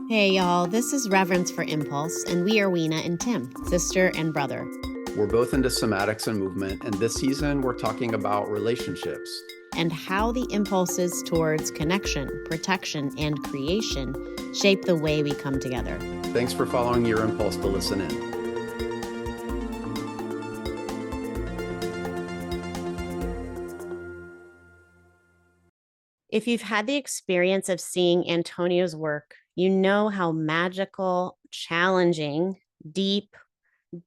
Hey y'all, this is Reverence for Impulse, and we are Weena and Tim, sister and brother. We're both into somatics and movement, and this season we're talking about relationships. And how the impulses towards connection, protection, and creation shape the way we come together. Thanks for following your impulse to listen in. If you've had the experience of seeing Antonio's work, you know how magical, challenging, deep,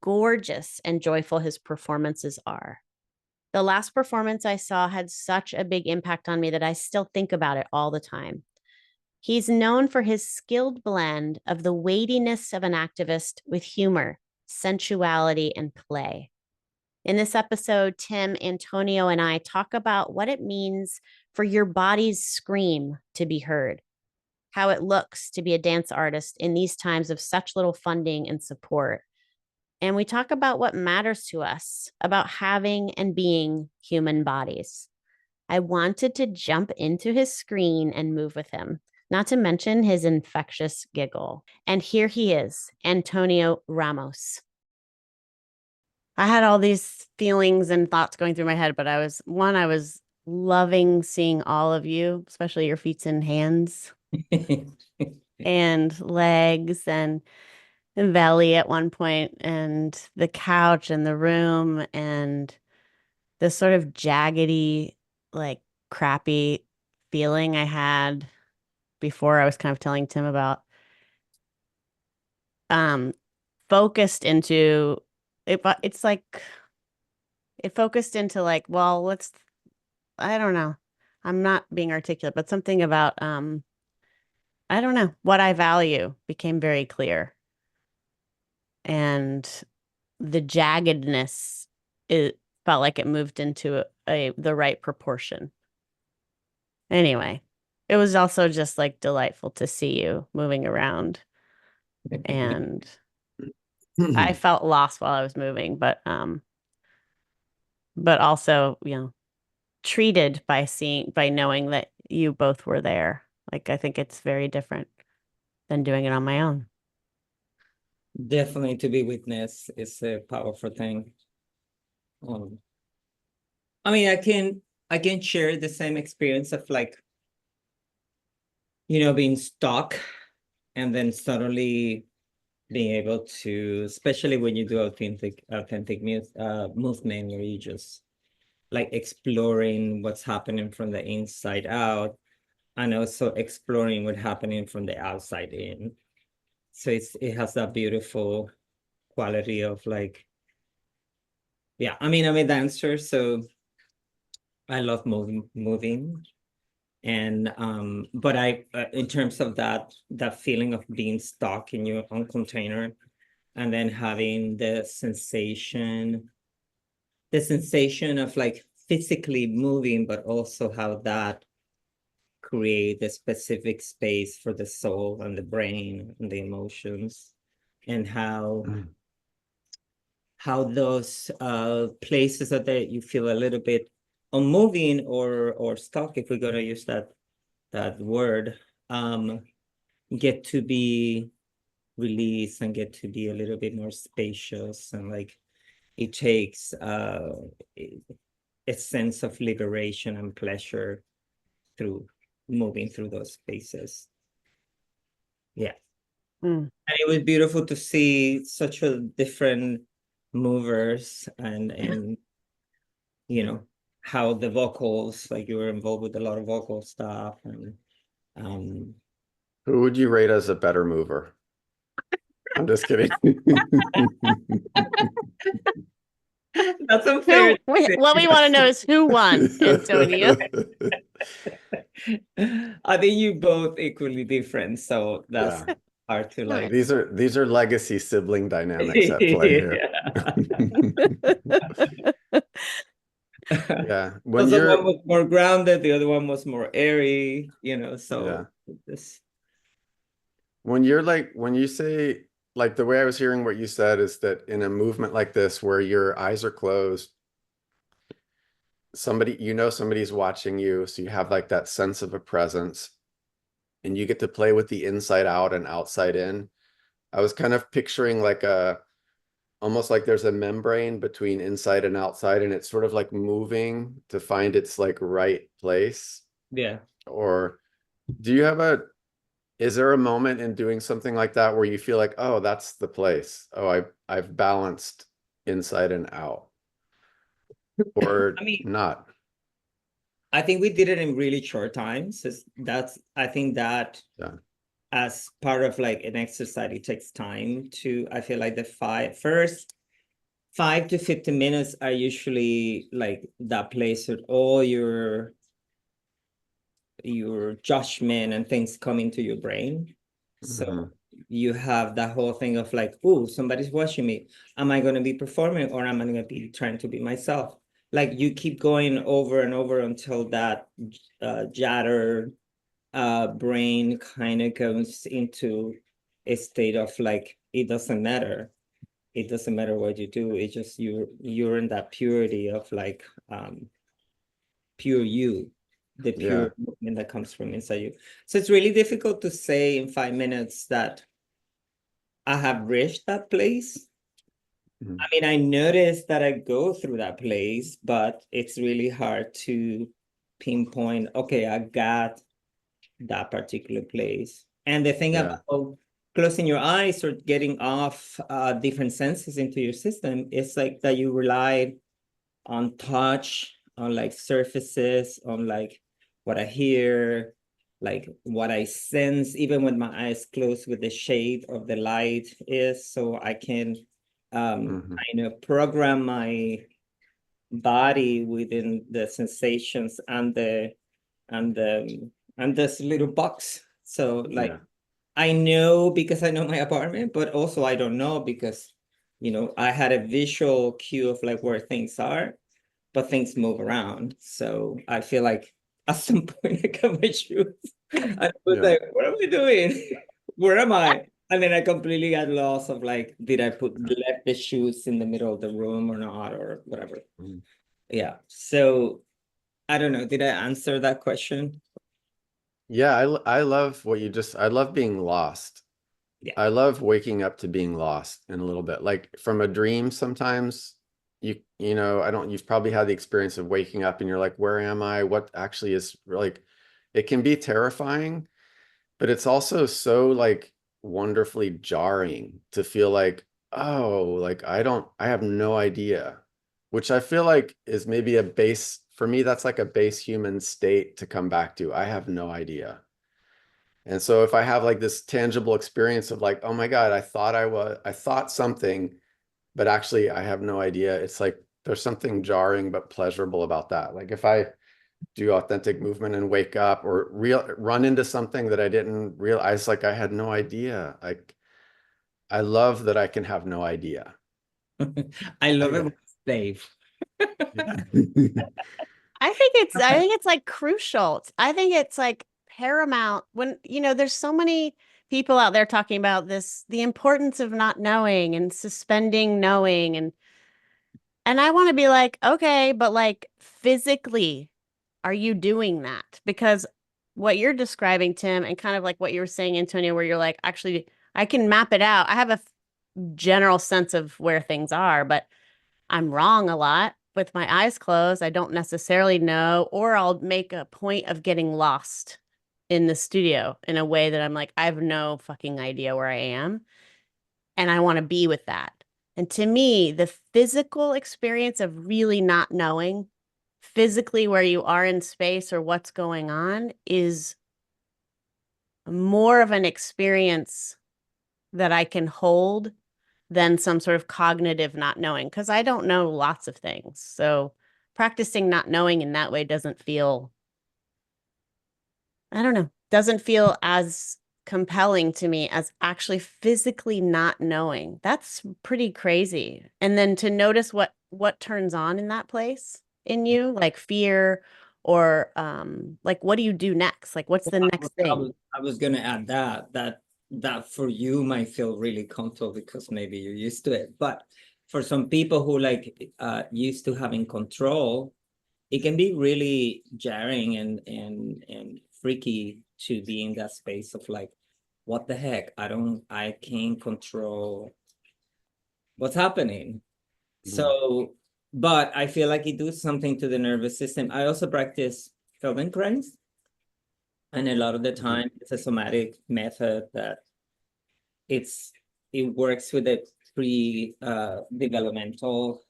gorgeous, and joyful his performances are. The last performance I saw had such a big impact on me that I still think about it all the time. He's known for his skilled blend of the weightiness of an activist with humor, sensuality, and play. In this episode, Tim, Antonio, and I talk about what it means for your body's scream to be heard, how it looks to be a dance artist in these times of such little funding and support. And we talk about what matters to us about having and being human bodies. I wanted to jump into his screen and move with him, not to mention his infectious giggle. And here he is, Antonio Ramos. I had all these feelings and thoughts going through my head, but I was loving seeing all of you, especially your feet and hands and legs and belly at one point, and the couch and the room and the sort of jaggedy, like crappy feeling I had before I was kind of telling Tim about focused into it. It's like it focused into like, well, I don't know. I'm not being articulate, but something about I don't know, what I value became very clear. And the jaggedness, it felt like it moved into the right proportion. Anyway, it was also just like delightful to see you moving around. And I felt lost while I was moving, but also, treated by knowing that you both were there. Like, I think it's very different than doing it on my own. Definitely to be witnessed is a powerful thing. I mean, I can share the same experience of like, being stuck and then suddenly being able to, especially when you do authentic movement where you just like exploring what's happening from the inside out and also exploring what's happening from the outside in. So it has that beautiful quality of like, yeah, I mean, I'm a dancer, so I love moving. And but I in terms of that feeling of being stuck in your own container and then having the sensation of like physically moving, but also how that create a specific space for the soul and the brain and the emotions, and how those places that you feel a little bit unmoving or stuck, if we're gonna use that word, get to be released and get to be a little bit more spacious, and like it takes a sense of liberation and pleasure through moving through those spaces. Yeah. And it was beautiful to see such a different movers and how the vocals, like you were involved with a lot of vocal stuff. And Who would you rate as a better mover? I'm just kidding. That's unfair. What we want to know is who won, Antonio. I think you both equally different, so that's hard to like. These are legacy sibling dynamics at play here. Yeah. One was more grounded, the other one was more airy, so when you say, like, the way I was hearing what you said is that in a movement like this where your eyes are closed, somebody's watching you, so you have like that sense of a presence, and you get to play with the inside out and outside in. I was kind of picturing like almost like there's a membrane between inside and outside, and it's sort of like moving to find its like right place. Yeah. Or do you have is there a moment in doing something like that where you feel like, oh, that's the place. Oh, I've balanced inside and out, or I mean, not? I think we did it in really short times. I think that Yeah. as part of like an exercise, it takes time to, I feel like the first 5 to 15 minutes are usually like that place with all your judgment and things come into your brain. So Mhm. you have that whole thing of like, oh, somebody's watching me. Am I going to be performing, or am I going to be trying to be myself? Like you keep going over and over until that jatter brain kind of goes into a state of like, it doesn't matter. It doesn't matter what you do. It's just you're in that purity of like pure you, the Yeah. pure movement that comes from inside you. So it's really difficult to say in 5 minutes that I have reached that place. Mhm. I mean, I noticed that I go through that place, but it's really hard to pinpoint, okay, I got that particular place. And the thing Yeah. about closing your eyes or getting off different senses into your system is like that you rely on touch, on like surfaces, on like what I hear, like what I sense, even when my eyes close, with the shade of the light is, so I can Mhm. kind of program my body within the sensations and this little box. So like Yeah. I know because I know my apartment, but also I don't know because I had a visual cue of like where things are, but things move around. So I feel like at some point I got my shoes. I was Yeah. like, what am I doing? Where am I? And then I completely got lost of like, did I left the shoes in the middle of the room or not, or whatever. Mhm. Yeah. So I don't know. Did I answer that question? Yeah, I love what you just, I love being lost. Yeah. I love waking up to being lost in a little bit. Like from a dream sometimes I don't, you've probably had the experience of waking up and you're like, where am I? What actually is like, it can be terrifying, but it's also so like wonderfully jarring to feel like, oh, like I have no idea, which I feel like is maybe a base, for me, that's like a base human state to come back to. I have no idea. And so if I have like this tangible experience of like, oh my God, I thought something, but actually I have no idea. It's like there's something jarring but pleasurable about that. Like if I do authentic movement and wake up or run into something that I didn't realize, like I had no idea. Like I love that I can have no idea. I love it I, when it's safe. yeah. I think it's like crucial. I think it's like paramount when, there's so many people out there talking about this, the importance of not knowing and suspending knowing. And I want to be like, okay, but like physically, are you doing that? Because what you're describing, Tim, and kind of like what you were saying, Antonio, where you're like, actually, I can map it out. I have a general sense of where things are, but I'm wrong a lot with my eyes closed. I don't necessarily know, or I'll make a point of getting lost in the studio in a way that I'm like, I have no fucking idea where I am. And I want to be with that. And to me, the physical experience of really not knowing physically where you are in space or what's going on is more of an experience that I can hold than some sort of cognitive not knowing, because I don't know lots of things. So practicing not knowing in that way doesn't feel, I don't know, doesn't feel as compelling to me as actually physically not knowing. That's pretty crazy. And then to notice what turns on in that place in you, like fear or like what do you do next? Like what's the next thing? I was gonna add that for you might feel really comfortable because maybe you're used to it. But for some people who like used to having control, it can be really jarring and freaky to be in that space of like, what the heck? I can't control what's happening. So, but I feel like it does something to the nervous system. I also practice Feldenkrais, and a lot of the time it's a somatic method that it works with the developmental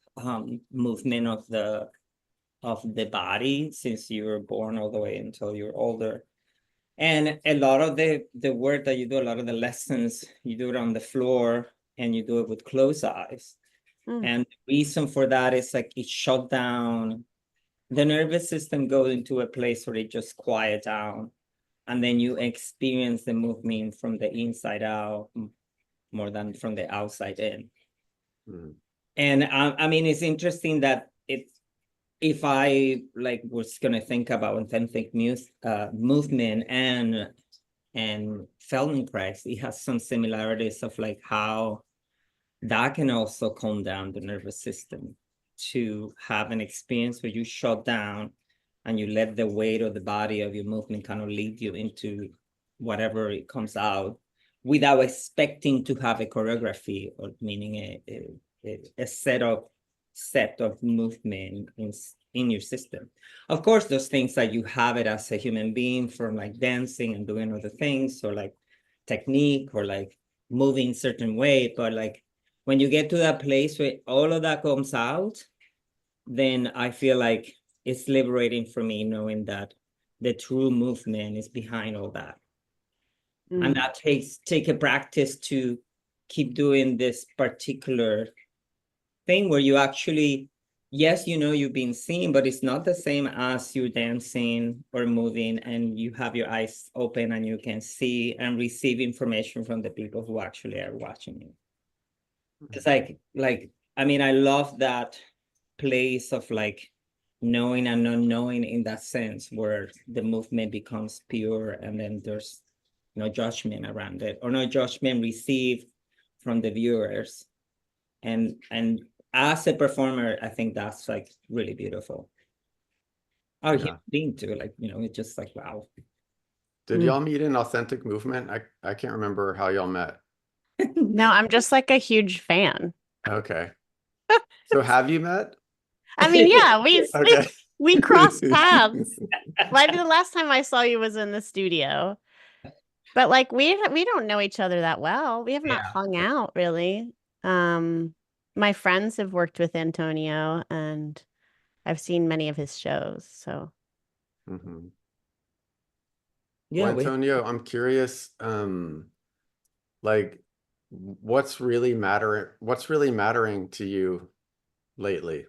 movement of the body since you were born all the way until you're older. And a lot of the work that you do, a lot of the lessons, you do it on the floor and you do it with closed eyes. And the reason for that is like it shut down. The nervous system goes into a place where it just quiet down. And then you experience the movement from the inside out more than from the outside in. And I mean, it's interesting that if I like was gonna think about authentic movement and Feldenkrais, it has some similarities of like how that can also calm down the nervous system to have an experience where you shut down and you let the weight of the body of your movement kind of lead you into whatever it comes out without expecting to have a choreography, or meaning a set of movement in your system. Of course, those things that you have it as a human being from like dancing and doing other things, or like technique, or like moving certain way, but like when you get to that place where all of that comes out, then I feel like it's liberating for me knowing that the true movement is behind all that. And that take a practice to keep doing this particular thing where you actually, yes, you know you've been seen, but it's not the same as you dancing or moving and you have your eyes open and you can see and receive information from the people who actually are watching you. It's like I mean, I love that place of like knowing and not knowing in that sense where the movement becomes pure and then there's no judgment around it, or no judgment received from the viewers. And as a performer, I think that's like really beautiful. Oh, yeah, being too, like, you know, it's just like, wow. Did y'all meet in authentic movement? I can't remember how y'all met. No, I'm just like a huge fan. Okay. So have you met? I mean, yeah, Okay. we crossed paths. Like the last time I saw you was in the studio. But like we don't know each other that well. We have not hung out really. My friends have worked with Antonio and I've seen many of his shows. So Yeah, well, Antonio, I'm curious, like what's really mattering to you lately?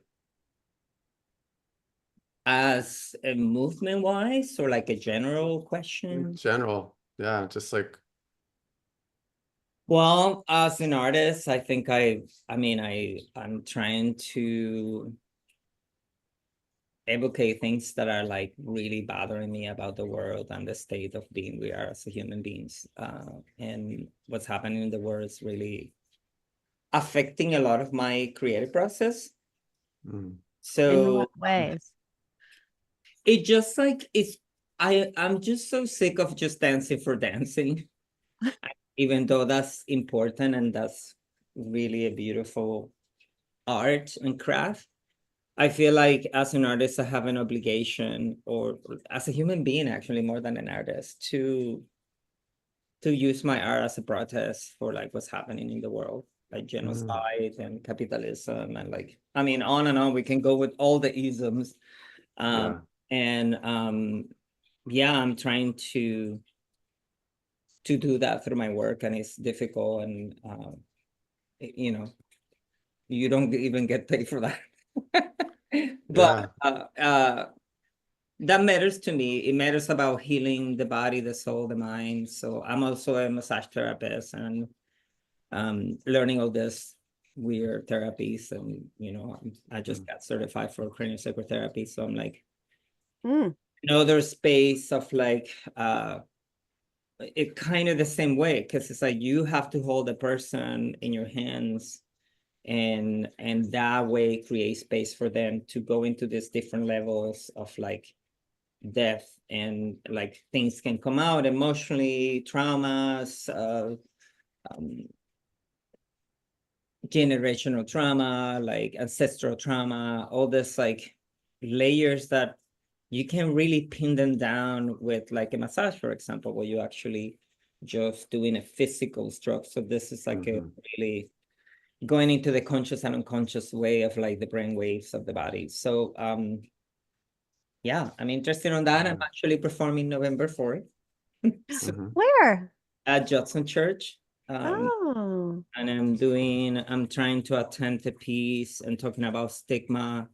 As a movement wise, or like a general question? General, yeah, just like. Well, as an artist, I think I'm trying to advocate things that are like really bothering me about the world and the state of being we are as human beings. And what's happening in the world is really affecting a lot of my creative process. So in what ways? It just like I'm just so sick of just dancing for dancing. Even though that's important and that's really a beautiful art and craft, I feel like as an artist, I have an obligation, or as a human being, actually, more than an artist, to use my art as a protest for like what's happening in the world, like genocide and capitalism, and like, I mean, on and on. We can go with all the isms. Yeah, I'm trying to do that through my work, and it's difficult, and you know, you don't even get paid for that. But that matters to me. It matters about healing the body, the soul, the mind. So I'm also a massage therapist and learning all this weird therapies, and you know, I just got certified for cranial psychotherapy. So I'm like, another space of like it kind of the same way, because it's like you have to hold the person in your hands, and that way create space for them to go into these different levels of like death, and like things can come out emotionally, traumas, generational trauma, like ancestral trauma, all this like layers that you can really pin them down with like a massage, for example, where you actually just doing a physical stroke. So this is like a really going into the conscious and unconscious way of like the brain waves of the body. So yeah, I'm interested on that. I'm actually performing November 4th. So, Where? at Judson Church. Oh. And I'm trying to attend a piece and talking about stigma,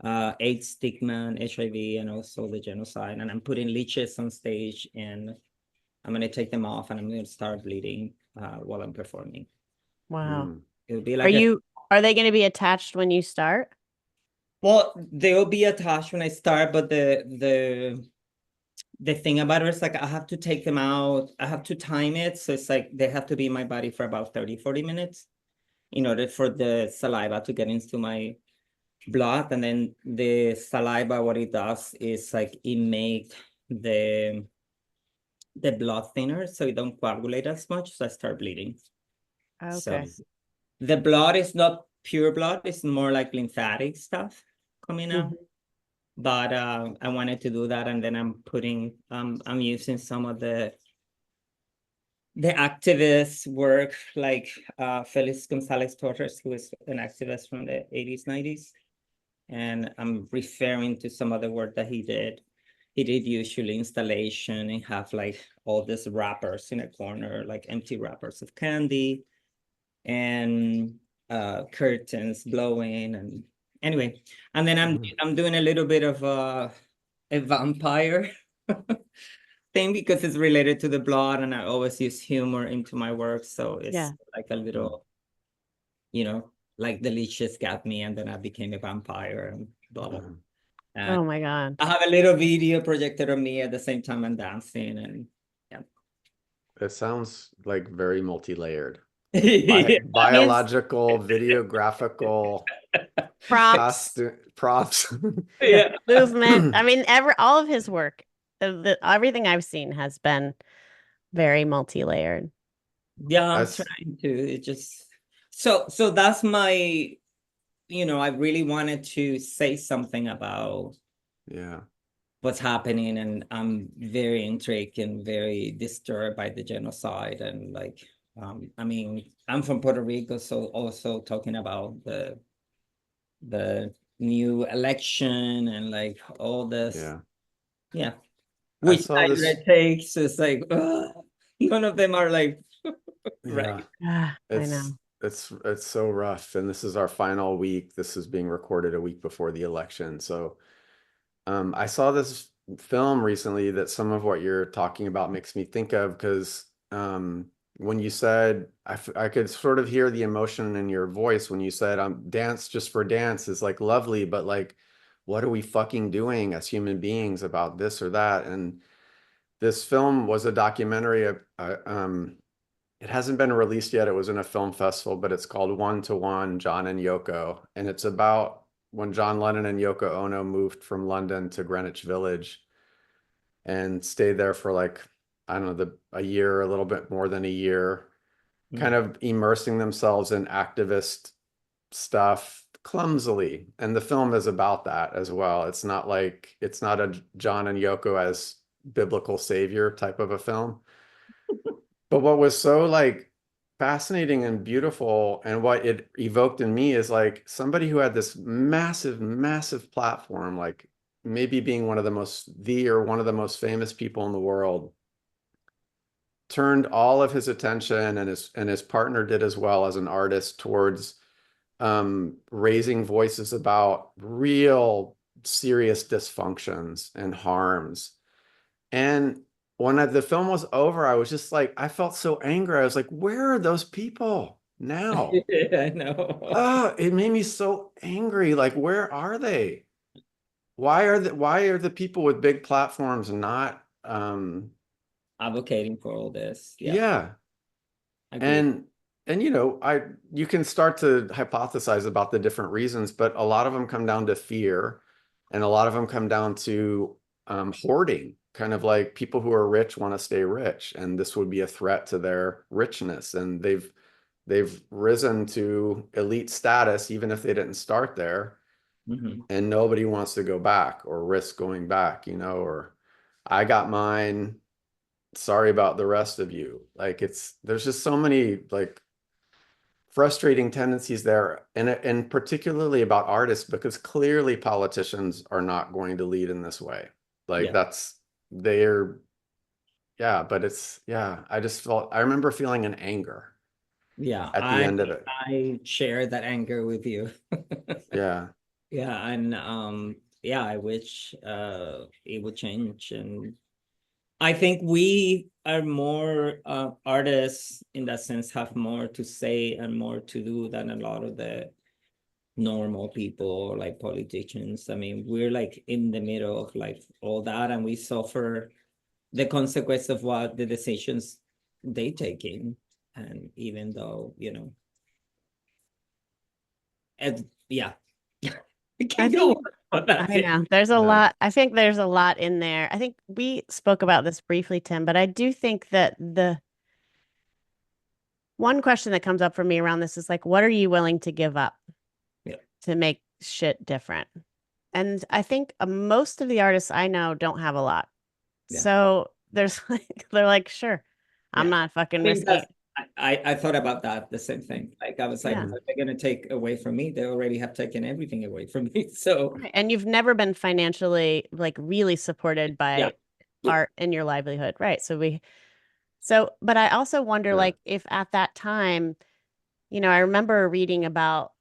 AIDS stigma and HIV, and also the genocide. And I'm putting leeches on stage, and I'm going to take them off, and I'm going to start bleeding while I'm performing. Wow. It'll be like are they going to be attached when you start? well, they'll be attached when I start, but the thing about it is like I have to take them out. I have to time it. So it's like they have to be in my body for about 30-40 minutes in order for the saliva to get into my blood. And then the saliva, what it does is like it makes the blood thinner so it don't coagulate as much. So I start bleeding. Okay. So the blood is not pure blood, it's more like lymphatic stuff coming out. But I wanted to do that, and then I'm putting I'm using some of the activist work, like Felix Gonzalez Torres, who is an activist from the 80s, 90s. And I'm referring to some of the work that he did. He did usually installation and have like all these wrappers in a corner, like empty wrappers of candy and curtains blowing. And anyway, and then I'm doing a little bit of a vampire thing because it's related to the blood, and I always use humor into my work. So it's like a little, you know, like the leeches got me, and then I became a vampire and blah blah. Oh my God. I have a little video projected on me at the same time I'm dancing, and yeah. It sounds like very multi-layered. Yeah. Biological, videographical, Props, props. Yeah. movement. I mean, all of his work, everything I've seen has been very multi-layered. Yeah, I'm trying to. It just so that's my, you know, I really wanted to say something about what's happening, and I'm very intrigued and very disturbed by the genocide. And like I mean, I'm from Puerto Rico, so also talking about the new election and like all this. Yeah. Which side it takes is like none of them are like right. I know. It's so rough, and this is our final week. This is being recorded a week before the election. So I saw this film recently that some of what you're talking about makes me think of, because when you said, I could sort of hear the emotion in your voice when you said dance just for dance is like lovely, but like what are we fucking doing as human beings about this or that? And this film was a documentary of it hasn't been released yet. It was in a film festival, but it's called One to One, John and Yoko. And it's about when John Lennon and Yoko Ono moved from London to Greenwich Village and stayed there for like, I don't know, a year, a little bit more than a year, kind of immersing themselves in activist stuff clumsily. And the film is about that as well. It's not a John and Yoko as biblical savior type of a film. But what was so like fascinating and beautiful, and what it evoked in me, is like somebody who had this massive, massive platform, like maybe being one of the most famous people in the world, turned all of his attention, and his partner did as well as an artist, towards raising voices about real serious dysfunctions and harms. And when the film was over, I was just like, I felt so angry. I was like, where are those people now? I know. Oh, it made me so angry. Like, where are they? Why are the people with big platforms not advocating for all this? Yeah. And you know, you can start to hypothesize about the different reasons, but a lot of them come down to fear, and a lot of them come down to hoarding, kind of like people who are rich want to stay rich, and this would be a threat to their richness. And they've risen to elite status, even if they didn't start there. Mhm. And nobody wants to go back or risk going back, or I got mine. Sorry about the rest of you. Like there's just so many like frustrating tendencies there, and particularly about artists, because clearly politicians are not going to lead in this way. Like Yeah. but I remember feeling an anger Yeah, at the end of it. I share that anger with you. Yeah. Yeah, and yeah, I wish it would change. And I think we are more artists in that sense, have more to say and more to do than a lot of the normal people, like politicians. I mean, we're like in the middle of like all that, and we suffer the consequence of what the decisions they taking. And even though, and yeah, I can't go on about that. I know there's a Yeah. lot. I think there's a lot in there. I think we spoke about this briefly, Tim, but I do think that the one question that comes up for me around this is like, what are you willing to give up to make shit different? And I think most of the artists I know don't have a lot. Yeah. So there's like, they're like, sure, I'm Yeah. not fucking I think risking. I thought about that, the same thing. Like I was like, Yeah. what are they gonna take away from me? They already have taken everything away from me. So Right. And you've never been financially like really supported by Yeah. art in your livelihood. Right. But I also wonder, Yeah. like, if at that time, I remember reading about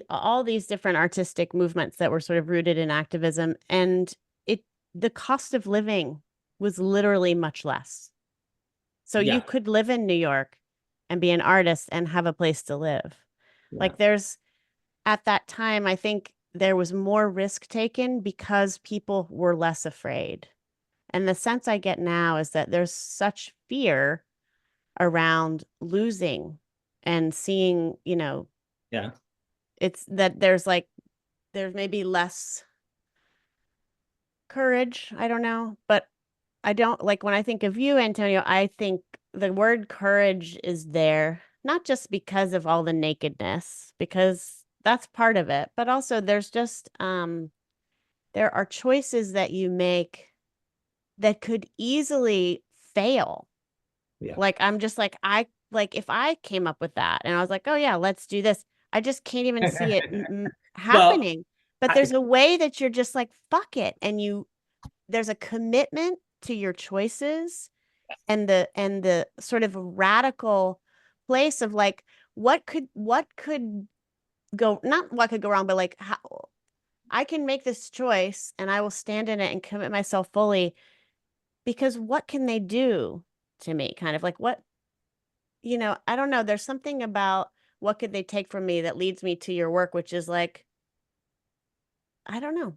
all these different artistic movements that were sort of rooted in activism, and the cost of living was literally much less. So Yeah. you could live in New York and be an artist and have a place to live. Yeah. Like at that time, I think there was more risk taken because people were less afraid. And the sense I get now is that there's such fear around losing and seeing, Yeah. it's that there's maybe less courage. I don't know, but I don't like when I think of you, Antonio, I think the word courage is there, not just because of all the nakedness, because that's part of it, but also there's just there are choices that you make that could easily fail. Yeah. Like I'm just like if I came up with that and I was like, "Oh yeah, let's do this." I just can't even see it happening. But there's a way that you're just like, "Fuck it." And there's a commitment to your choices and the sort of radical place of like what could go, not what could go wrong, but like how I can make this choice and I will stand in it and commit myself fully, because what can they do to me? Kind of like what, I don't know. There's something about what could they take from me that leads me to your work, which is like, I don't know,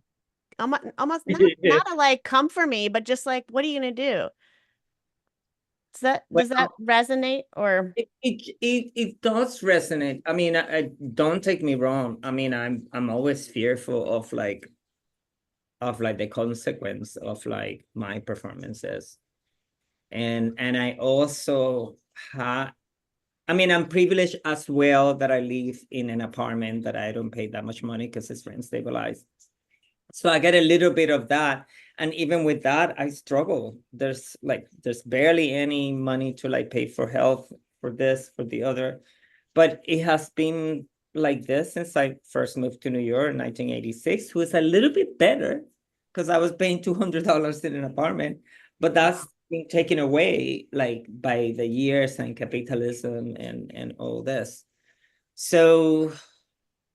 almost not a like come for me, but just like, what are you gonna do? Does that resonate? Or it does resonate. I mean, I don't take me wrong. I mean, I'm always fearful of like the consequence of like my performances. And I also I mean, I'm privileged as well that I live in an apartment that I don't pay that much money because it's rent stabilized. So I get a little bit of that. And even with that, I struggle. There's barely any money to like pay for health, for this, for the other. But it has been like this since I first moved to New York in 1986, who is a little bit better because I was paying $200 in an apartment. But that's been taken away like by the years and capitalism and all this. So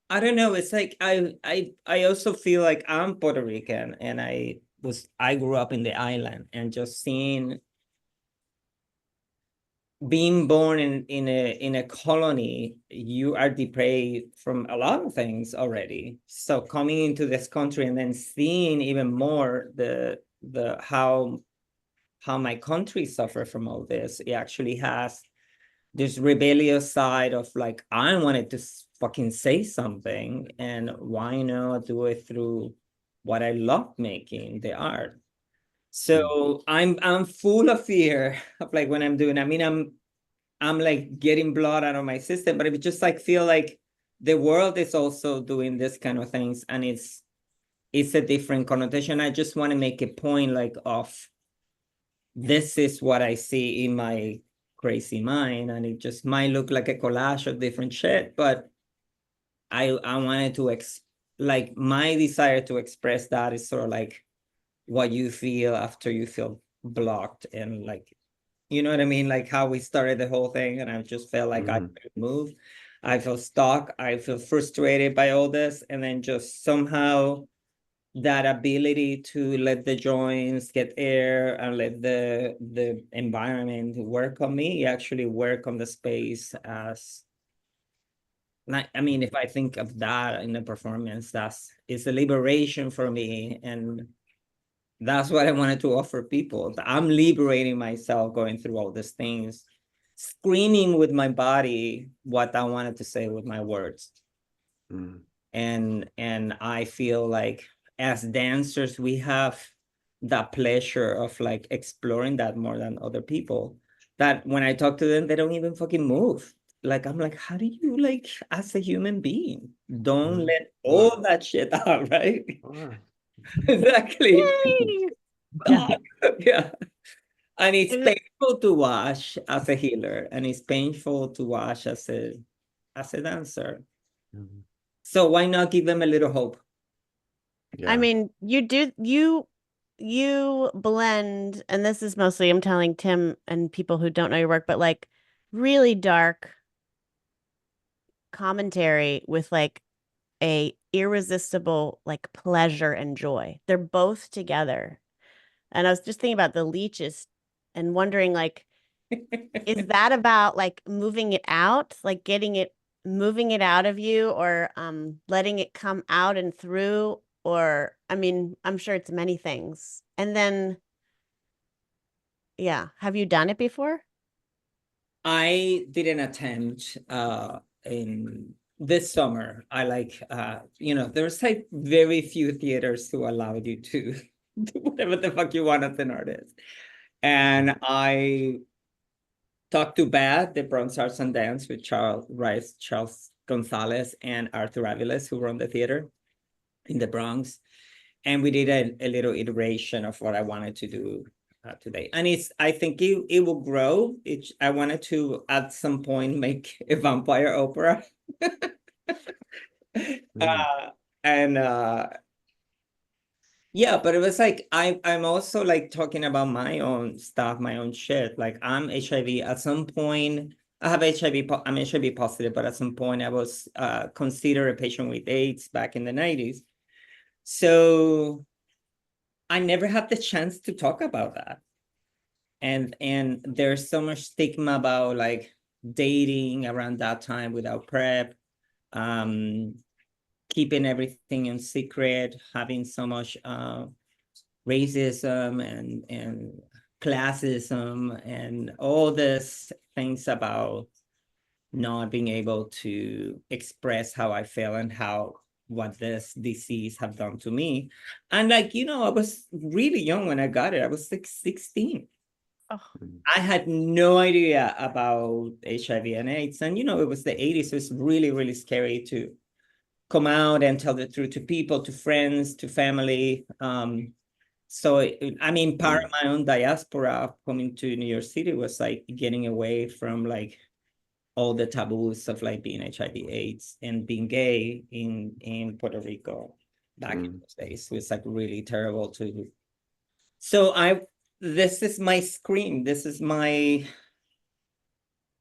I don't know. It's like I also feel like I'm Puerto Rican, and I grew up in the island, and just being born in a colony, you are deprived from a lot of things already. So coming into this country and then seeing even more the how my country suffer from all this, it actually has this rebellious side of like, I wanted to fucking say something, and why not do it through what I love making, the art. So I'm full of fear of like when I'm doing, I mean, I'm like getting blood out of my system, but it just like feel like the world is also doing this kind of things, and it's a different connotation. I just want to make a point like of this is what I see in my crazy mind, and it just might look like a collage of different shit, but I wanted to like my desire to express that is sort of like what you feel after you feel blocked, and like, you know what I mean? Like how we started the whole thing, and I just felt like I couldn't move. I feel stuck. I feel frustrated by all this. And then just somehow that ability to let the joints get air and let the environment work on me, actually work on the space as, I mean, if I think of that in the performance, it's a liberation for me. And that's what I wanted to offer people. I'm liberating myself going through all these things, screaming with my body what I wanted to say with my words. And I feel like as dancers, we have that pleasure of like exploring that more than other people. That when I talk to them, they don't even fucking move. Like, I'm like, how do you like, as a human being, don't let all that shit out, right? Exactly. Yeah. Yeah. And it's painful to watch as a healer, and it's painful to watch as a dancer. So why not give them a little hope? Yeah. I mean, you blend, and this is mostly I'm telling Tim and people who don't know your work, but like really dark commentary with like a irresistible like pleasure and joy. They're both together. And I was just thinking about the leeches and wondering like, is that about like moving it out, like moving it out of you, or letting it come out and through? Or I mean, I'm sure it's many things. And then yeah, have you done it before? I did an attempt in this summer. I like there's like very few theaters who allow you to do whatever the fuck you want as an artist. And I talked to BAAD, the Bronx Arts and Dance, with Charles Rice, Charles Gonzalez, and Arthur Aviles, who run the theater in the Bronx. And we did a little iteration of what I wanted to do today. And I think it will grow. I wanted to, at some point, make a vampire opera. And yeah, but it was like I'm also like talking about my own stuff, my own shit. Like I'm HIV. At some point, I have HIV. I'm HIV positive, but at some point, I was considered a patient with AIDS back in the 90s. So I never had the chance to talk about that. And there's so much stigma about like dating around that time without PrEP, keeping everything in secret, having so much racism and classism and all these things about not being able to express how I feel and what this disease have done to me. And like, I was really young when I got it. I was like 16. Oh. I had no idea about HIV and AIDS. And, it was the 80s. So it's really, really scary to come out and tell the truth to people, to friends, to family. So, I mean, part of my own diaspora coming to New York City was like getting away from like all the taboos of like being HIV AIDS and being gay in Puerto Rico back in those days. It was like really terrible to. So this is my scream. This is my,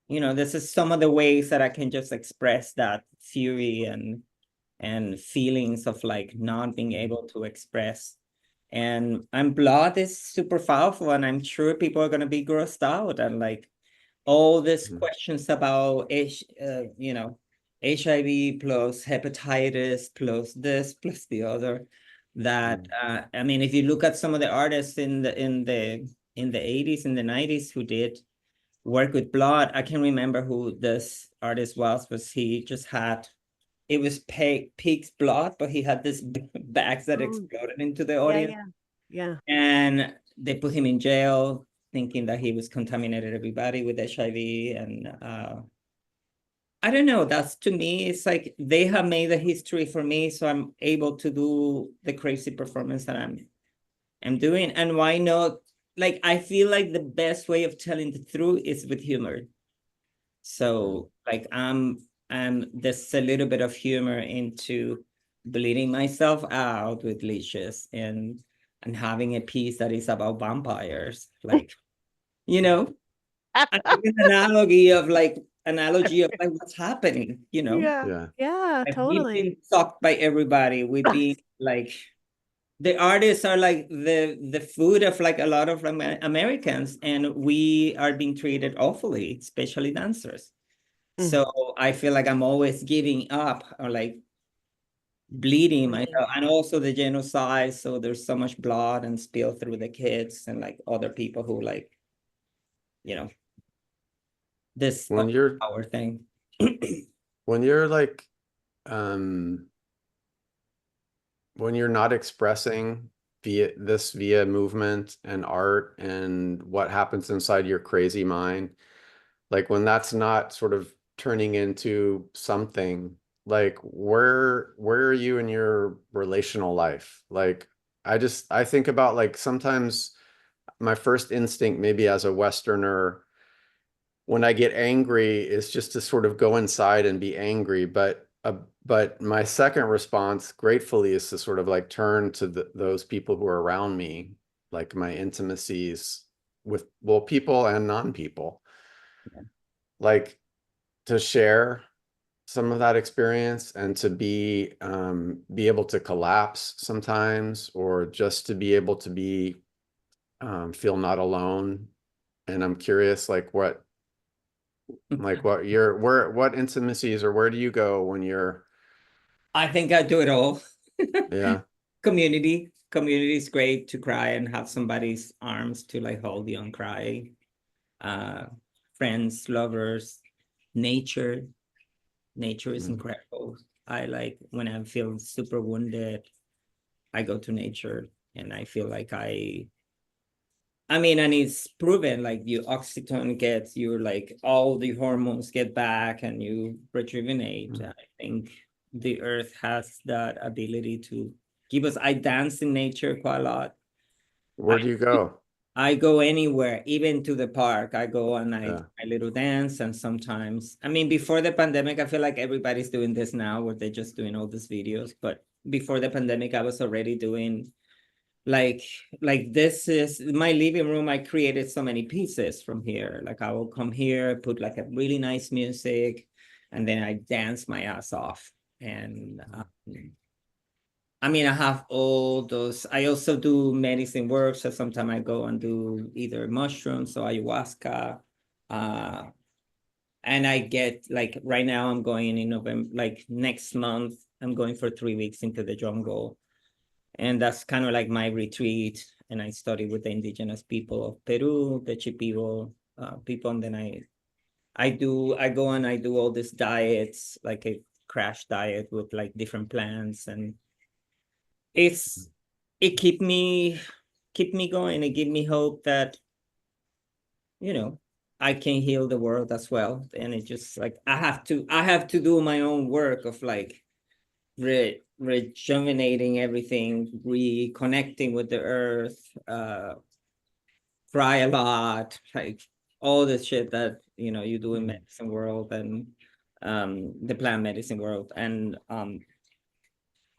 this is some of the ways that I can just express that fury and feelings of like not being able to express. And blood is super powerful, and I'm sure people are gonna be grossed out and like all these questions about HIV plus hepatitis plus this plus the other. That I mean, if you look at some of the artists in the 80s, in the 90s who did work with blood, I can't remember who this artist was, but he just had, it was pig's blood, but he had this bags that exploded into the audience. Yeah. And they put him in jail, thinking that he was contaminated everybody with HIV. And I don't know, that's, to me, it's like they have made a history for me, so I'm able to do the crazy performance that I'm doing. And why not? Like, I feel like the best way of telling the truth is with humor. So like there's a little bit of humor into bleeding myself out with leashes and having a piece that is about vampires. Like, you know, an analogy of like what's happening, you know. Yeah. Yeah, Like, we've totally. been sucked by everybody. We've been like, the artists are like the food of like a lot of Americans, and we are being treated awfully, especially dancers. So I feel like I'm always giving up or like bleeding myself, and also the genocide. So there's so much blood and spill through the kids and like other people who like, you know, this When you're power thing. when you're like when you're not expressing via movement and art and what happens inside your crazy mind, like when that's not sort of turning into something, like where are you in your relational life? Like I think about, like, sometimes my first instinct, maybe as a Westerner, when I get angry, is just to sort of go inside and be angry. But my second response, gratefully, is to sort of like turn to those people who are around me, like my intimacies with, well, people and non-people, like to share some of that experience and to be able to collapse sometimes, or just to be able to be feel not alone. And I'm curious, like what what intimacies, or where do you go when you're, I think I do it all. yeah. Community is great to cry and have somebody's arms to like hold you and cry. Friends, lovers, nature is incredible. I like, when I feel super wounded, I go to nature, and I feel like I mean, and it's proven, like, you oxytocin gets, you like all the hormones get back and you rejuvenate. I think the earth has that ability to give us. I dance in nature quite a lot. Where do you go? I go anywhere, even to the park. I go and I Yeah. do my little dance. And sometimes, I mean, before the pandemic, I feel like everybody's doing this now, where they're just doing all these videos. But before the pandemic, I was already doing like this is my living room. I created so many pieces from here. Like, I will come here, put like a really nice music, and then I dance my ass off. And I mean, I have all those. I also do medicine work, so sometimes I go and do either mushrooms or ayahuasca. And I get, like, right now I'm going in November, like next month, I'm going for 3 weeks into the jungle. And that's kind of like my retreat. And I study with the indigenous people of Peru, the Shipibo people. And then I go and I do all these diets, like a crash diet with like different plants. And it keep me going. It give me hope that, you know, I can heal the world as well. And it just like, I have to do my own work of like rejuvenating everything, reconnecting with the earth, cry a lot, like all the shit that, you know, you do in medicine world and the plant medicine world. And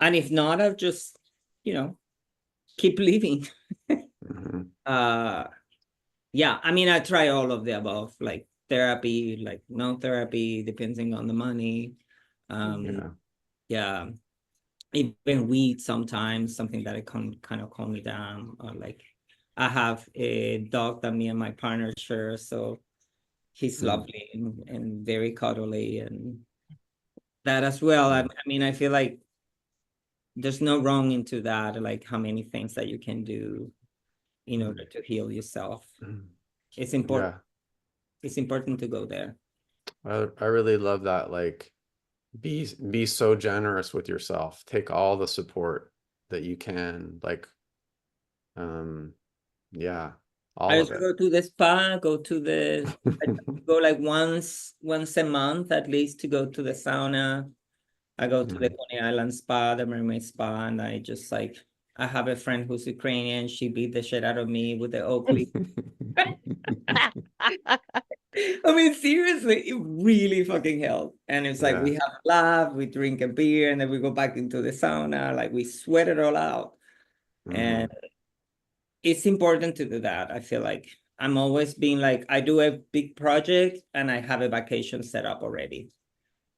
if not, I'll just, you know, keep living. Yeah, I mean, I try all of the above, like therapy, like no therapy, depending on the money. Yeah, even weed sometimes, something that I can kind of calm me down. Or like, I have a dog that me and my partner share, so he's lovely and very cuddly, and that as well. I mean, I feel like there's no wrong into that, like how many things that you can do in order to heal yourself. It's important. Yeah. It's important to go there. I really love that. Like, be so generous with yourself. Take all the support that you can. Like, Yeah. I All of also it. go to the spa, I go like once a month at least to go to the sauna. I go to the Coney Island spa, the Mermaid Spa, and I have a friend who's Ukrainian. She beat the shit out of me with the Oakley. I mean, seriously, it really fucking helped. And it's like Yeah. we have a laugh, we drink a beer, and then we go back into the sauna, like we sweat it all out. And it's important to do that. I feel like I'm always being like, I do a big project and I have a vacation set up already.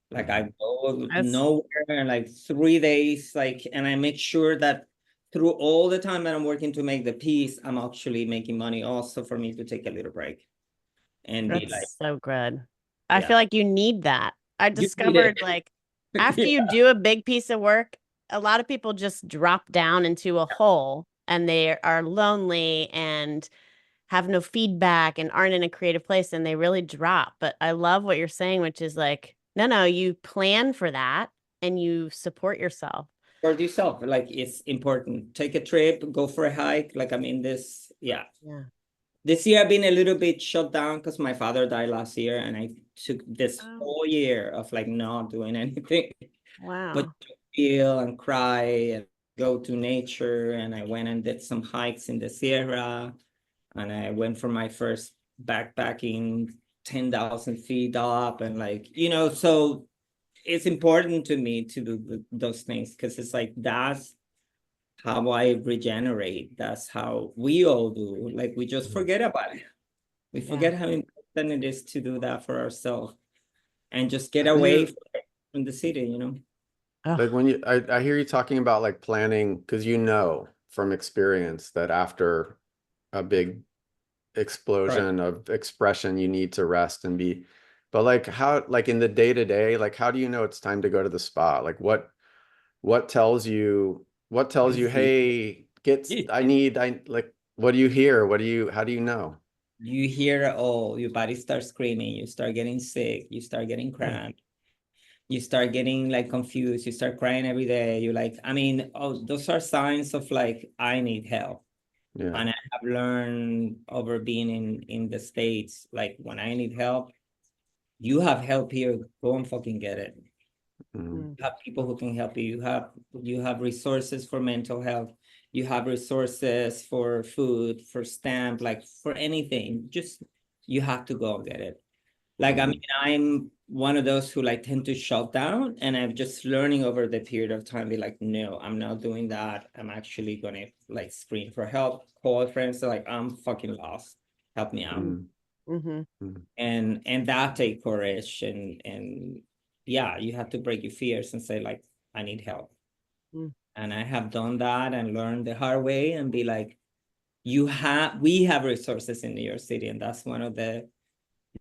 Like I go nowhere in like 3 days, like, and I make sure that through all the time that I'm working to make the piece, I'm actually making money also for me to take a little break and be like, That's so good. I yeah, feel like you need that. I you need it. discovered like after you do a big piece of work, a lot of people just drop down into a hole and they are lonely and have no feedback and aren't in a creative place and they really drop. But I love what you're saying, which is like, no, you plan for that and you support yourself. For yourself, like it's important. Take a trip, go for a hike. Like I'm in this, yeah. This year I've been a little bit shut down because my father died last year, and I took this whole year of like not doing anything. Wow. But to feel and cry and go to nature. And I went and did some hikes in the Sierra, and I went for my first backpacking 10,000 feet up, and like, so it's important to me to do those things because it's like that's how I regenerate. That's how we all do. Like we just forget about it. We forget how important it is to do that for ourselves and just get away from the city, Like when I hear you talking about like planning, because from experience that after a big explosion of expression, you need to rest and be, but like how, like in the day to day, like how do you know it's time to go to the spa? Like what tells you, hey, like, what do you hear? How do you know? You hear it all. Your body starts screaming. You start getting sick. You start getting cramped. You start getting like confused. You start crying every day. You're like, I mean, those are signs of like, I need help. Yeah. And I have learned over being in the States, like when I need help, you have help here, go and fucking get it. You have people who can help you. You have resources for mental health. You have resources for food, for stamp, like for anything. Just you have to go and get it. Like, I mean, I'm one of those who like tend to shut down, and I'm just learning over the period of time, be like, no, I'm not doing that. I'm actually gonna like scream for help, call friends, like I'm fucking lost. Help me out. And that take courage and yeah, you have to break your fears and say like, I need help. And I have done that and learned the hard way and be like, we have resources in New York City, and that's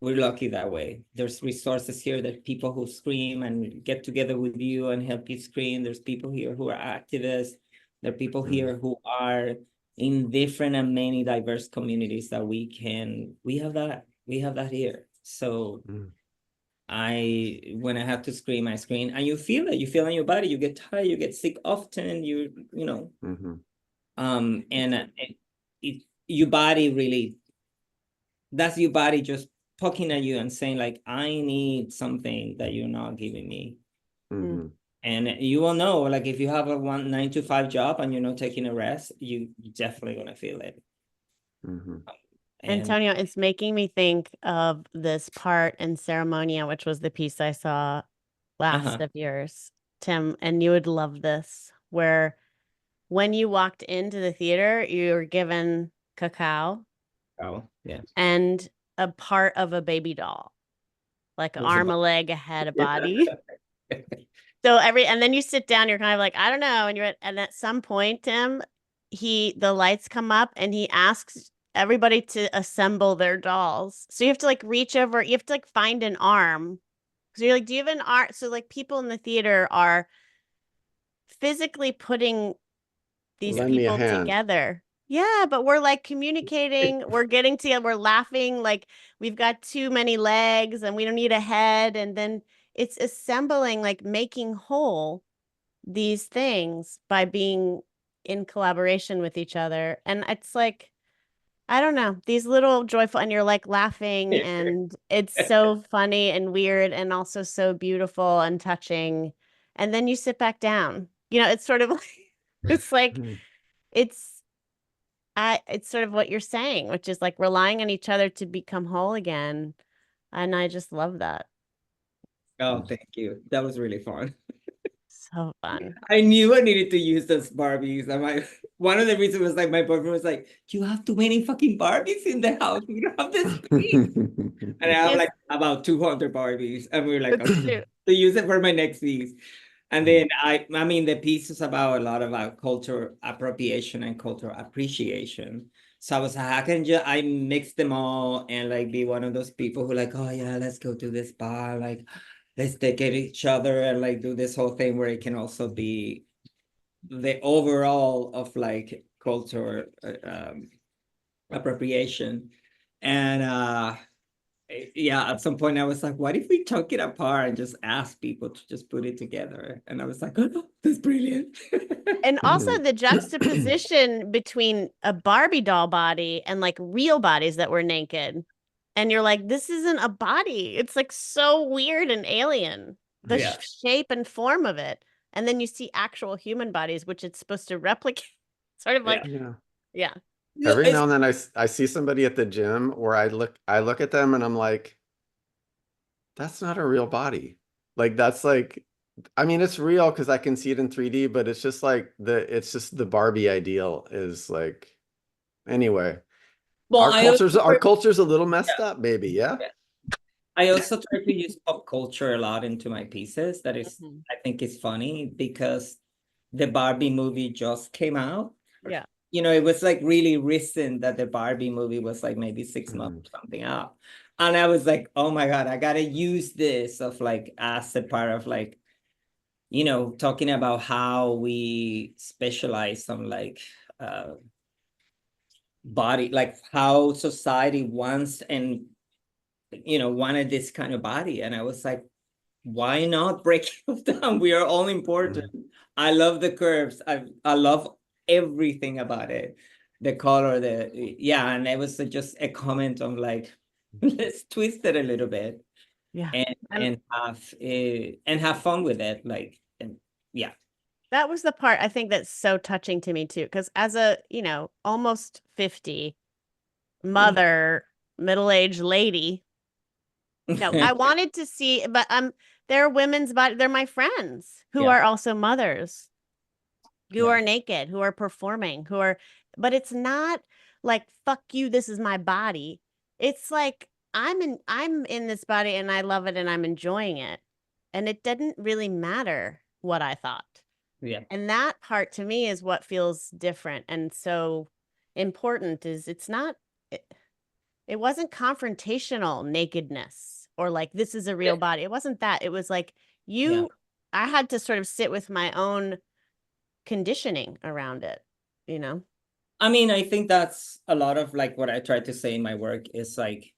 we're lucky that way. There's resources here that people who scream and get together with you and help you scream. There's people here who are activists. There are people here who are in different and many diverse communities that we have that here. So when I have to scream, I scream, and you feel it. You feel it in your body. You get tired. You get sick often. And your body really, that's your body just poking at you and saying like, I need something that you're not giving me. And you will know, like if you have a 9 to 5 job and you're not taking a rest, you definitely gonna feel it. Antonio, it's making me think of this part in Ceremonia, which was the piece I saw last of yours, Tim, and you would love this, where when you walked into the theater, you were given cacao. Oh, yeah. And a part of a baby doll, like an arm, a leg, a head, a body. So and then you sit down, you're kind of like, I don't know. And at some point, Tim, the lights come up and he asks everybody to assemble their dolls. So you have to like reach over, you have to like find an arm. So you're like, do you have an arm? So like people in the theater are physically putting these people together. Yeah, but we're like communicating, we're getting together, we're laughing, like we've got too many legs and we don't need a head. And then it's assembling, like making whole these things by being in collaboration with each other. And it's like, I don't know, these little joyful, and you're like laughing, and it's so funny and weird and also so beautiful and touching. And then you sit back down. It's sort of like, it's like, it's it's sort of what you're saying, which is like relying on each other to become whole again. And I just love that. Oh, thank you. That was really fun. So fun. I knew I needed to use those Barbies. One of the reasons was like my boyfriend was like, "You have too many fucking Barbies in the house. We don't have this space." And I have Yes, like about 200 Barbies, and we were like, that's "Okay, true. to use it for my next piece." And then I mean, the piece is about a lot about culture appropriation and cultural appreciation. So I was like, how can I mix them all and like be one of those people who like, oh yeah, let's go to this bar, like let's take at each other and like do this whole thing where it can also be the overall of like culture appropriation. And yeah, at some point I was like, what if we took it apart and just ask people to just put it together? And I was like, oh, that's brilliant. And also the juxtaposition between a Barbie doll body and like real bodies that were naked. And you're like, this isn't a body. It's like so weird and alien, the Yeah. shape and form of it. And then you see actual human bodies, which it's supposed to replicate. Sort of like, Yeah. yeah. Every now and then I see somebody at the gym where I look at them and I'm like, that's not a real body. Like that's like, I mean, it's real because I can see it in 3D, but it's just like it's just the Barbie ideal is like, anyway, Well, our culture's a little messed up, maybe. Yeah. I also try to use pop culture a lot into my pieces. That is, Mhm. I think it's funny because the Barbie movie just came out. Yeah. It was like really recent that the Barbie movie was like maybe 6 months or something out. And I was like, oh my God, I gotta use this of like as a part of like, talking about how we specialize on like body, like how society wants and wanted this kind of body. And I was like, why not break it down? We are all important. I love the curves. I love everything about it. The color, yeah, and it was just a comment on like, let's twist it a little bit Yeah. and have fun with it. Like, and yeah. That was the part I think that's so touching to me too. Because as a, almost 50 mother, middle-aged lady, I wanted to see, but they're women's body, they're my friends who Yeah. are also mothers, who Yeah. are naked, who are performing, but it's not like, fuck you, this is my body. It's like I'm in this body and I love it and I'm enjoying it. And it didn't really matter what I thought. Yeah. And that part to me is what feels different and so important is it wasn't confrontational nakedness or like this is a real body. It wasn't that. It was like Yeah. I had to sort of sit with my own conditioning around it, you know? I mean, I think that's a lot of like what I try to say in my work is like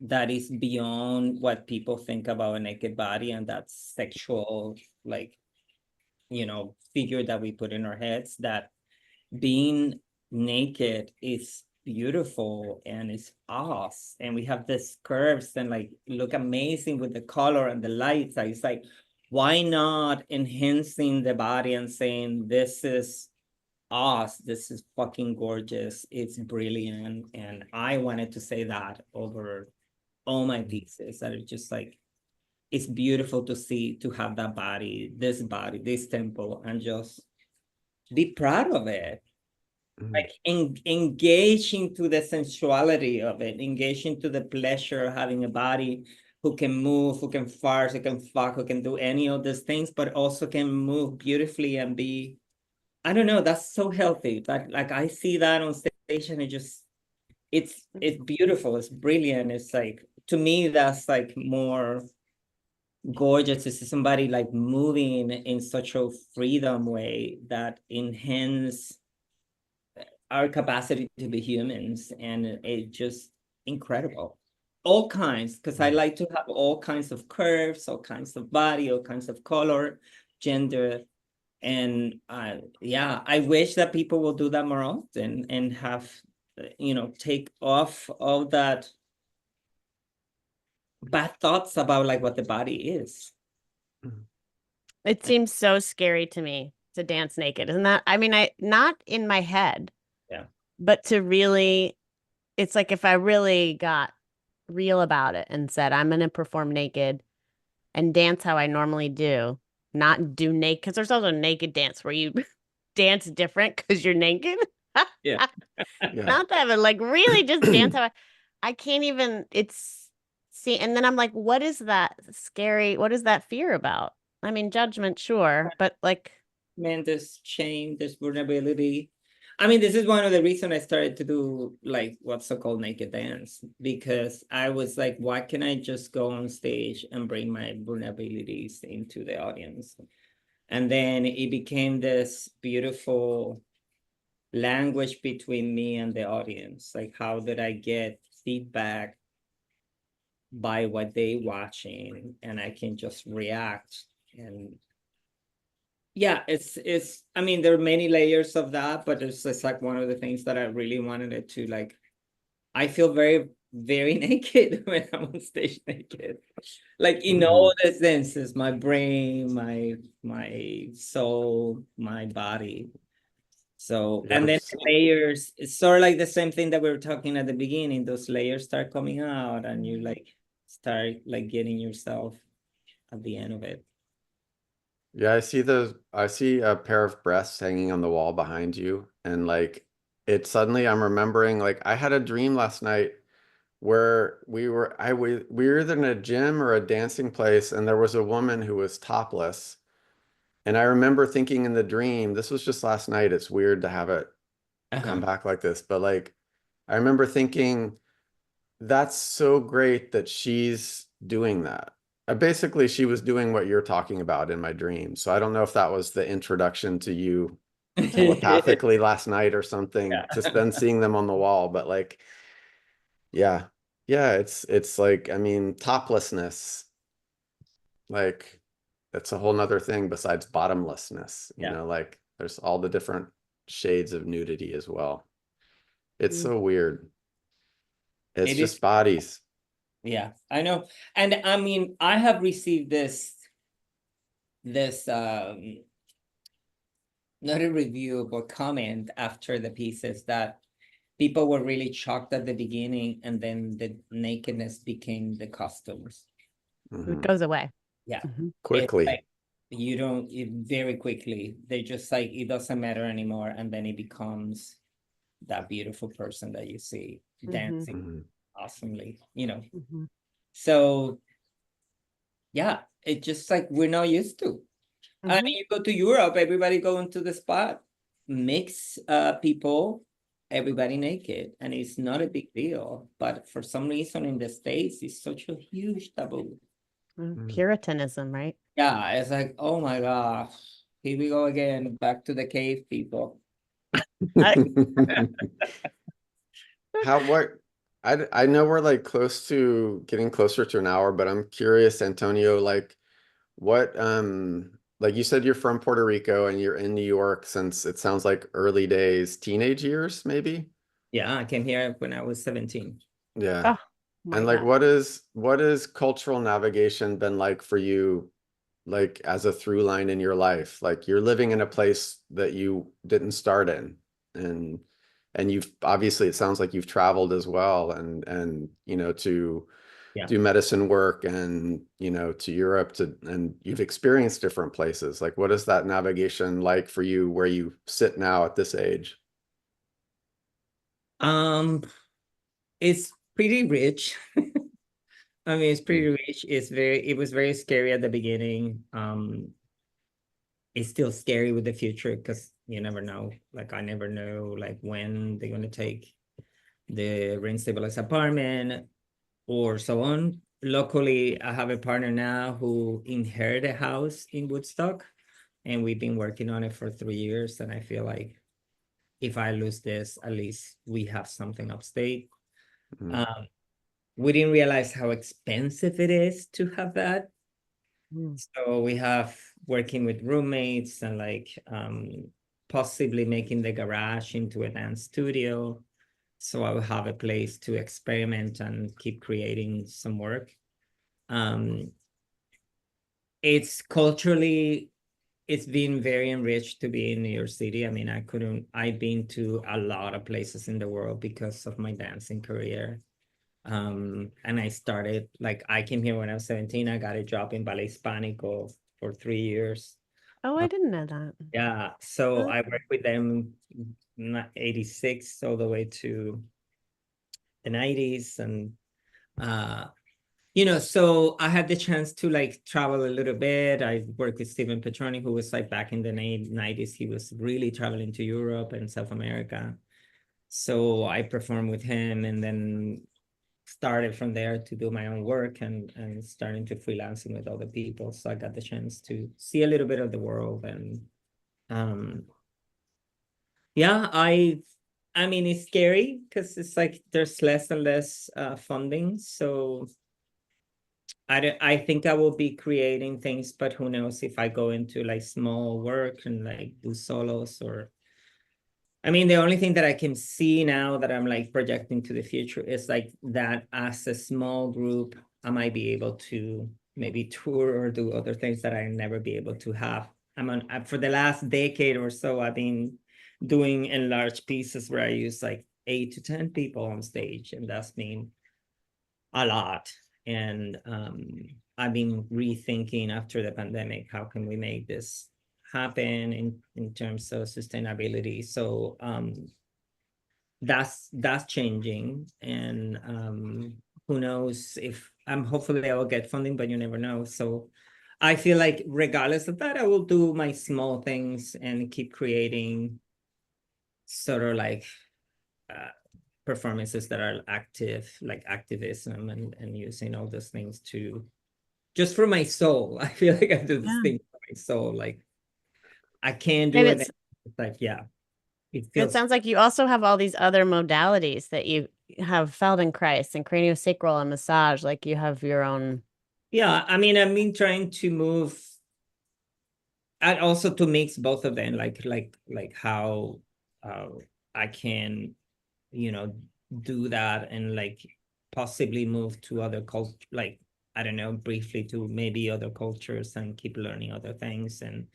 that is beyond what people think about a naked body and that sexual like figure that we put in our heads, that being naked is beautiful and it's us and we have this curves and like look amazing with the color and the lights. It's like, why not enhancing the body and saying this is us, this is fucking gorgeous, it's brilliant. And I wanted to say that over all my pieces, that it's just like it's beautiful to see, to have that body, this temple, and just be proud of it. Like engage into the sensuality of it, engage into the pleasure of having a body who can move, who can fart, who can fuck, who can do any of these things, but also can move beautifully and be, I don't know, that's so healthy. Like I see that on stage and it's beautiful, it's brilliant. It's like, to me, that's like more gorgeous to see somebody like moving in such a freedom way that enhance our capacity to be humans, and it's just incredible. All kinds, because I like to have all kinds of curves, all kinds of body, all kinds of color, gender, and yeah, I wish that people will do that more often and have take off all that bad thoughts about like what the body is. It seems so scary to me to dance naked. Isn't that, I mean, not in my head. Yeah. But to really, it's like if I really got real about it and said, I'm going to perform naked and dance how I normally do, not do naked, because there's also naked dance where you dance different because you're naked. Yeah. Not that, but like really just dance how I can't even, and then I'm like, what is that scary? What is that fear about? I mean, judgment, sure, but like, Man, this shame, this vulnerability. I mean, this is one of the reasons I started to do like what's so-called naked dance, because I was like, why can I just go on stage and bring my vulnerabilities into the audience? And then it became this beautiful language between me and the audience. Like, how did I get feedback by what they watching, and I can just react. And yeah, it's I mean, there are many layers of that, but it's like one of the things that I really wanted it to like. I feel very, very naked when I'm on stage naked. Like in all the senses, my brain, my soul, my body. So, and then the layers, it's sort of like the same thing that we were talking at the beginning. Those layers start coming out and you like start like getting yourself at the end of it. Yeah, I see a pair of breasts hanging on the wall behind you. And like I'm remembering like I had a dream last night where we were either in a gym or a dancing place, and there was a woman who was topless. And I remember thinking in the dream, this was just last night. It's weird to have it come back like this, but like I remember thinking, that's so great that she's doing that. Basically, she was doing what you're talking about in my dream. So I don't know if that was the introduction to you telepathically last night or something, just then seeing them on the wall. But like, yeah, it's like, I mean, toplessness, like that's a whole nother thing besides bottomlessness, like there's all the different shades of nudity as well. It's so weird. It's It just is. bodies. Yeah, I know. And I mean, I have received this not a review but comment after the pieces that people were really shocked at the beginning, and then the nakedness became the costumes. it goes away. Yeah. Quickly. Like, you don't very quickly, they just like it doesn't matter anymore, and then it becomes that beautiful person that you see dancing awesomely, So yeah, it just like we're not used to. I mean, you go to Europe, everybody going to the spot, mix people, everybody naked, and it's not a big deal. But for some reason in the States, it's such a huge taboo. Puritanism, right? Yeah, it's like, oh my gosh, here we go again, back to the cave people. I know we're like close to getting closer to an hour, but I'm curious, Antonio, like what like you said you're from Puerto Rico and you're in New York since it sounds like early days, teenage years, maybe? Yeah, I came here when I was 17. Yeah. Oh my And like God. what is cultural navigation been like for you, like as a through line in your life? Like you're living in a place that you didn't start in, and you've obviously, it sounds like you've traveled as well, and to do medicine work, and to Europe, and you've experienced different places. Like what is that navigation like for you where you sit now at this age? It's pretty rich. I mean, it's pretty rich. It was very scary at the beginning. It's still scary with the future because you never know. Like I never know like when they're gonna take the rent stabilized apartment or so on. Luckily, I have a partner now who inherited a house in Woodstock, and we've been working on it for 3 years. And I feel like if I lose this, at least we have something upstate. We didn't realize how expensive it is to have that. So we have working with roommates and like possibly making the garage into a dance studio. so I will have a place to experiment and keep creating some work. It's culturally, it's been very enriched to be in New York City. I mean, I've been to a lot of places in the world because of my dancing career. And I started, like, I came here when I was 17. I got a job in Ballet Hispanico for 3 years. Oh, I didn't know that. Yeah, so Huh? I worked with them 86 all the way to the 90s. And so I had the chance to like travel a little bit. I worked with Petronio, who was like back in the 90s. He was really traveling to Europe and South America. So I performed with him, and then started from there to do my own work and starting to freelancing with other people. So I got the chance to see a little bit of the world. And yeah, I mean, it's scary because it's like there's less and less funding. So I think I will be creating things, but who knows if I go into like small work and like do solos. Or I mean, the only thing that I can see now that I'm like projecting to the future is like that as a small group, I might be able to maybe tour or do other things that I never be able to have. For the last decade or so, I've been doing enlarged pieces where I use like 8 to 10 people on stage, and that's been a lot. And I've been rethinking after the pandemic, how can we make this happen in terms of sustainability? So that's changing. And who knows if hopefully I will get funding, but you never know. So I feel like regardless of that, I will do my small things and keep creating sort of like performances that are active, like activism, and using all those things to just for my soul. I feel like I do this thing for my soul. Like I can't do And it. It's like, yeah, it it feels. sounds like you also have all these other modalities that you have Feldenkrais and craniosacral and massage. Like you have your own. Yeah, I mean, I've been trying to move, and also to mix both of them, like how I can, do that and like possibly move to other culture, like I don't know, briefly to maybe other cultures and keep learning other things. And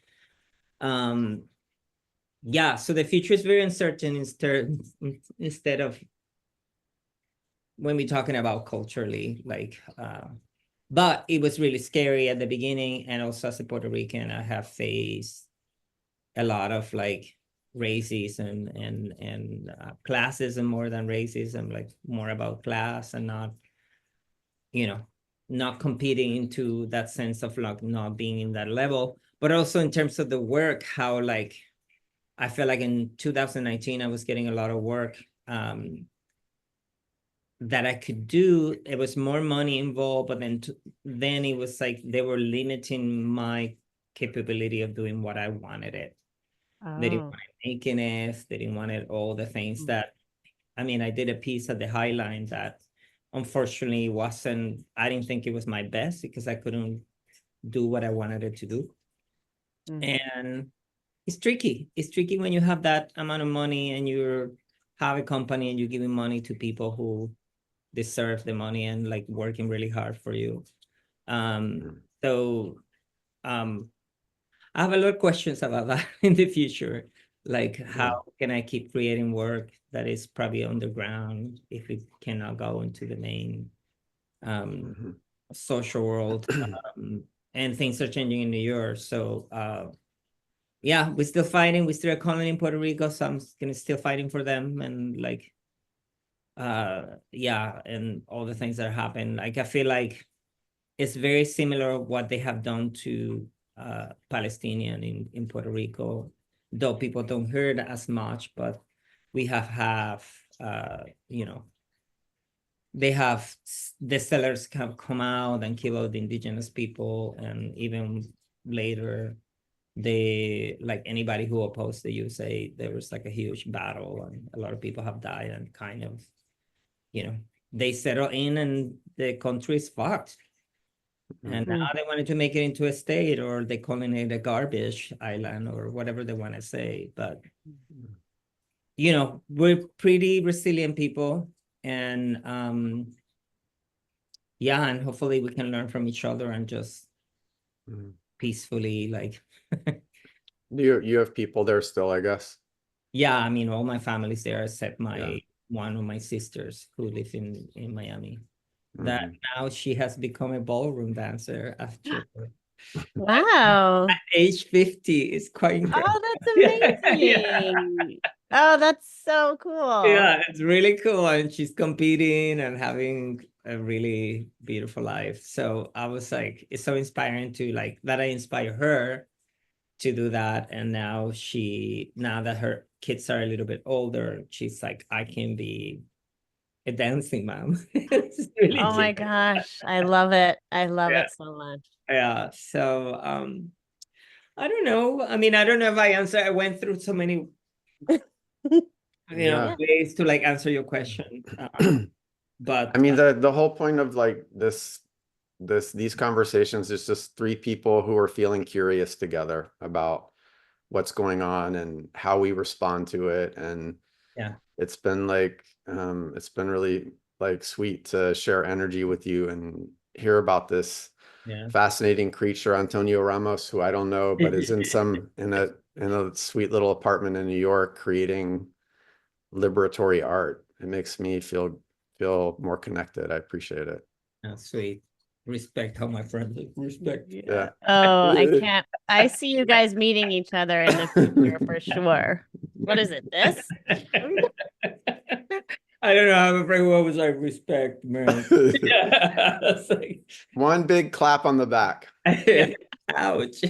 yeah, so the future is very uncertain instead of when we're talking about culturally, like but it was really scary at the beginning. And also as a Puerto Rican, I have faced a lot of like racism and classism more than racism, like more about class and not, not competing into that sense of like not being in that level. But also in terms of the work, how like I felt like in 2019 I was getting a lot of work that I could do. It was more money involved, but then it was like they were limiting my capability of doing what I wanted it. They didn't Oh. want it nakedness. They didn't want it all the things that, I mean, I did a piece at the High Line that unfortunately wasn't, I didn't think it was my best because I couldn't do what I wanted it to do. And it's tricky. It's tricky when you have that amount of money and you have a company and you're giving money to people who deserve the money and like working really hard for you. So I have a lot of questions about that in the future. Like, how can I keep creating work that is probably underground if it cannot go into the main social world? And things are changing in New York. So yeah, we're still fighting. We're still a colony in Puerto Rico, so I'm gonna still fighting for them. And like yeah, and all the things that happen. Like I feel like it's very similar what they have done to Palestinian in Puerto Rico, though people don't hear it as much, but we have they have the sellers have come out and kill out the indigenous people. And even later, they, like anybody who opposed the USA, there was like a huge battle and a lot of people have died. And kind of, they settle in and the country is fucked. And now they wanted to make it into a state, or they calling it a garbage island or whatever they want to say. But you know, we're pretty resilient people, and yeah, and hopefully we can learn from each other and just Mhm. peacefully, like, You have people there still, I guess. yeah, I mean, all my family's there except Yeah. one of my sisters who live in Miami. That Mhm. now she has become a ballroom dancer after Wow. at age 50. Is quite incredible. Oh, that's Yeah. amazing. Oh, that's so cool. Yeah, it's really cool. And she's competing and having a really beautiful life. So I was like, it's so inspiring to like that I inspire her to do that. And now now that her kids are a little bit older, she's like, I can be a dancing mom. It's really Oh my cute. gosh. I love it. I love Yeah. it so much. Yeah. So I don't know. I mean, I don't know if I answer. I went through so many Yeah. ways to like answer your question. But I mean, the whole point of like these conversations is just three people who are feeling curious together about what's going on and how we respond to it. And yeah, it's been like it's been really like sweet to share energy with you and hear about this yeah. fascinating creature, Antonio Ramos, who I don't know, but is in a sweet little apartment in New York creating liberatory art. It makes me feel more connected. I appreciate it. Sweet. Respect how my friends live. Respect. Yeah. Oh, I can't. I see you guys meeting each other in the future for sure. What is it? This? I don't know. I have a friend who always like respect, man. Yeah. It's like, One big clap on the back. ouch.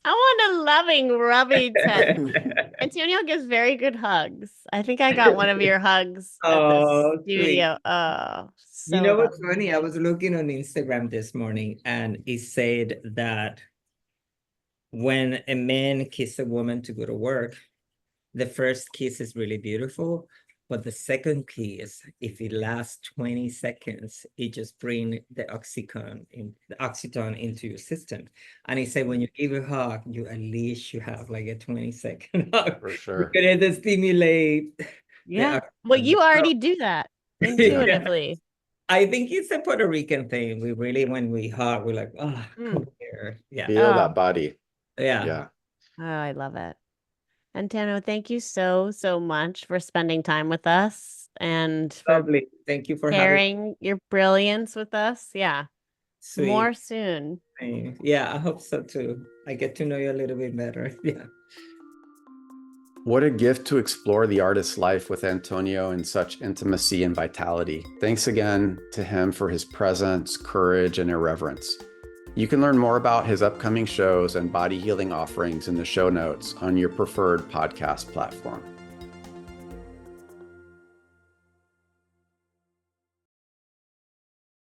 I want a loving, rubbing touch. Antonio gives very good hugs. I think I got one of your hugs at Oh, the studio. Oh, You so know what's lovely. funny? I was looking on Instagram this morning and it said that when a man kisses a woman to go to work, the first kiss is really beautiful, but the second kiss, if it lasts 20 seconds, it just brings the oxytocin into your system. And he said when you give a hug, you at least you have like a 20-second hug. For sure. Because it stimulate Yeah. the Well, oxytocin. you already do that intuitively. I think it's a Puerto Rican thing. We really, when we hug, we're like, oh, Mm. come here. Yeah. Feel Oh. that body. Yeah. Yeah. Oh, I love it. Antonio, thank you so, so much for spending time with us and for Lovely. Thank you for having sharing your brilliance with us. Yeah. Sweet. More soon. Yeah, I hope so too. I get to know you a little bit better. Yeah. What a gift to explore the artist's life with Antonio in such intimacy and vitality. Thanks again to him for his presence, courage, and irreverence. You can learn more about his upcoming shows and body healing offerings in the show notes on your preferred podcast platform.